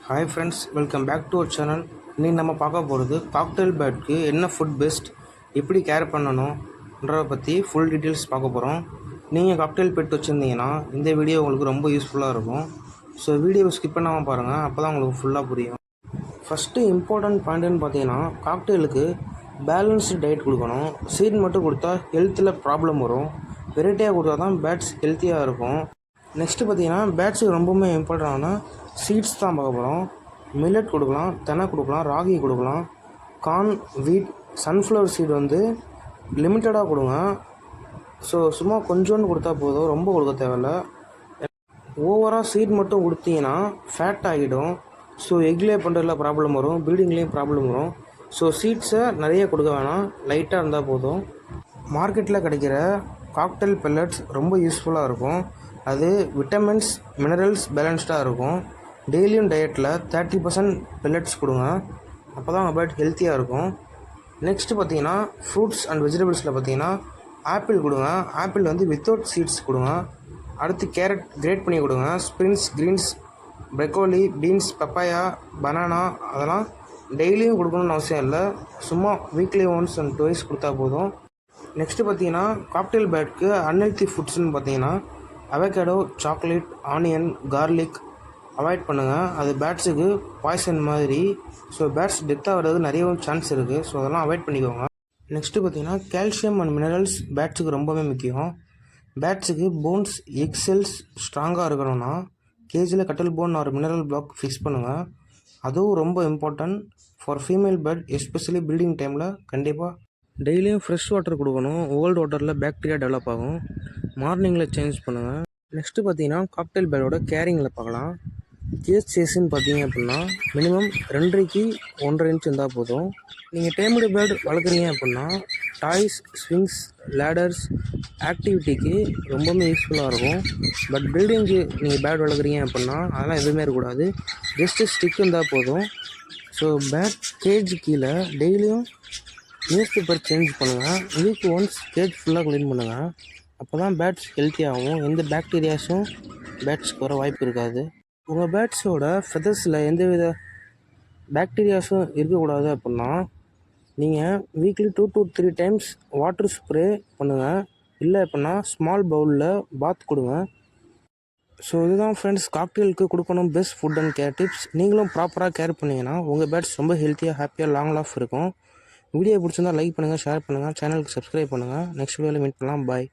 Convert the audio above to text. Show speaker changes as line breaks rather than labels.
Hi friends, welcome back to our channel. இன்றைக்கி நம்ம பார்க்க போகிறது காக்டெயில் பேர்டுக்கு என்ன ஃபுட் பெஸ்ட், எப்படி கேர் பண்ணணுன்றதை பற்றி ஃபுல் டீட்டெயில்ஸ் பார்க்க போகிறோம். நீங்கள் காக்டெயில் பெட் வச்சுருந்தீங்கன்னா இந்த வீடியோ உங்களுக்கு ரொம்ப யூஸ்ஃபுல்லாக இருக்கும். ஸோ வீடியோவை ஸ்கிப் பண்ணாமல் பாருங்கள், அப்போ தான் உங்களுக்கு ஃபுல்லாக புரியும். ஃபஸ்ட்டு இம்பார்ட்டன்ட் பாயிண்ட்டுன்னு பார்த்தீங்கன்னா, காக்டெயிலுக்கு பேலன்ஸ்டு டயட் கொடுக்கணும். சீட் மட்டும் கொடுத்தா ஹெல்த்தில் ப்ராப்ளம் வரும். வெரைட்டியாக கொடுத்தா தான் பேட்ஸ் ஹெல்த்தியாக இருக்கும். நெக்ஸ்ட்டு பார்த்தீங்கன்னா, பேட்ஸுக்கு ரொம்பவுமே இம்பார்ட்டண்டான சீட்ஸ் தான் பார்க்க போகிறோம். மில்லட் கொடுக்கலாம், தெனை கொடுக்கலாம், ராகி கொடுக்கலாம், கார்ன், வீட், சன்ஃப்ளவர் சீடு வந்து லிமிட்டடாக கொடுங்க. ஸோ சும்மா கொஞ்சோண்டு கொடுத்தா போதும், ரொம்ப கொடுக்க தேவையில்ல. ஓவராக சீட் மட்டும் கொடுத்தீங்கன்னா ஃபேட் ஆகிடும். ஸோ எக்லே பண்ணுறதுல ப்ராப்ளம் வரும், ப்ரீடிங்லேயும் ப்ராப்ளம் வரும். ஸோ சீட்ஸை நிறைய கொடுக்க வேணாம், லைட்டாக இருந்தால் போதும். மார்க்கெட்டில் கிடைக்கிற காக்டெயில் பெல்லட்ஸ் ரொம்ப யூஸ்ஃபுல்லாக இருக்கும். அது விட்டமின்ஸ், மினரல்ஸ் பேலன்ஸ்டாக இருக்கும். டெய்லியும் டயட்டில் 30% பெல்லட்ஸ் கொடுங்க, அப்போ தான் உங்கள் பேட் ஹெல்த்தியாக இருக்கும். நெக்ஸ்ட்டு பார்த்தீங்கன்னா, ஃப்ரூட்ஸ் அண்ட் வெஜிடபிள்ஸில் பார்த்தீங்கன்னா ஆப்பிள் கொடுங்க. ஆப்பிள் வந்து வித்தவுட் சீட்ஸ் கொடுங்க. அடுத்து கேரட் கிரேட் பண்ணி கொடுங்க. Springs, greens, broccoli, beans, papaya, banana அதெல்லாம் டெய்லியும் கொடுக்கணுன்னு அவசியம் இல்லை, சும்மா வீக்லி ஒன்ஸ் அண்ட் டுவைஸ் கொடுத்தா போதும். நெக்ஸ்ட்டு பார்த்தீங்கன்னா, காக்டெயில் பேர்டுக்கு அன்ஹெல்த்தி ஃபுட்ஸ்னு பார்த்தீங்கன்னா avocado, chocolate, onion, garlic avoid பண்ணுங்கள். அது பேட்ஸுக்கு பாய்சன் மாதிரி. ஸோ பேட்ஸ் டெத் ஆகிறது நிறையவும் சான்ஸ் இருக்குது. ஸோ அதெல்லாம் அவாய்ட் பண்ணிக்கோங்க. நெக்ஸ்ட்டு பார்த்தீங்கன்னா, கால்சியம் அண்ட் மினரல்ஸ் பேட்ஸுக்கு ரொம்பவே முக்கியம். பேட்ஸுக்கு போன்ஸ், எக் செல்ஸ் ஸ்ட்ராங்காக இருக்கணும்னா கேஜியில் கட்டல் போன் ஒரு மினரல் பிளாக் ஃபிக்ஸ் பண்ணுங்கள். அதுவும் ரொம்ப important for female bird, especially breeding டைமில். கண்டிப்பாக டெய்லியும் ஃப்ரெஷ் வாட்டர் கொடுக்கணும். ஓல்டு வாட்டரில் பேக்டீரியா டெவலப் ஆகும். மார்னிங்கில் சேஞ்ச் பண்ணுங்கள். நெக்ஸ்ட்டு பார்த்தீங்கன்னா, காக்டெயில் பேர்டோட கேரிங்கில் பார்க்கலாம். கேஜ் சைஸ்ன்னு பார்த்தீங்க அப்படின்னா மினிமம் 2.5 1.5 இன்ச் இருந்தால் போதும். நீங்கள் டேம்டு பேர்டு வளர்க்குறீங்க அப்படின்னா டாய்ஸ், ஸ்விங்ஸ், லேடர்ஸ் ஆக்டிவிட்டிக்கு ரொம்பவுமே யூஸ்ஃபுல்லாக இருக்கும். பட் ப்ரீடிங்க்கு நீங்கள் பேர்டு வளர்க்குறீங்க அப்படின்னா அதெல்லாம் எதுவுமே இருக்கக்கூடாது, ஜஸ்ட்டு ஸ்டிக் இருந்தால் போதும். ஸோ பேட் கேஜ் கீழே டெய்லியும் நியூஸ் பேப்பர் சேஞ்ச் பண்ணுங்கள். வீக் ஒன்ஸ் கேஜ் ஃபுல்லாக க்ளீன் பண்ணுங்கள். அப்போ தான் பேட்ஸ் ஹெல்த்தியாகவும் எந்த பேக்டீரியாஸும் பேட்ஸ்க்கு வர வாய்ப்பு இருக்காது. உங்கள் பேட்ஸோட ஃபெதர்ஸில் எந்தவித பேக்டீரியாஸும் இருக்கக்கூடாது அப்படின்னா நீங்கள் weekly 2 to 3 times water spray பண்ணுங்கள். இல்லை அப்படின்னா ஸ்மால் பவுலில் பாத் கொடுங்க. ஸோ இதுதான் ஃப்ரெண்ட்ஸ், காக்டெயிலுக்கு கொடுக்கணும் best food and care tips. நீங்களும் ப்ராப்பராக கேர் பண்ணிங்கன்னா உங்கள் பேட்ஸ் ரொம்ப ஹெல்த்தியாக, ஹாப்பியாக, லாங் லைஃப் இருக்கும். வீடியோ பிடிச்சிருந்தா லைக் பண்ணுங்கள், ஷேர் பண்ணுங்கள், சேனலுக்கு சப்ஸ்கிரைப் பண்ணுங்கள். நெக்ஸ்ட் வீடியோவில் மீட் பண்ணலாம். பாய்.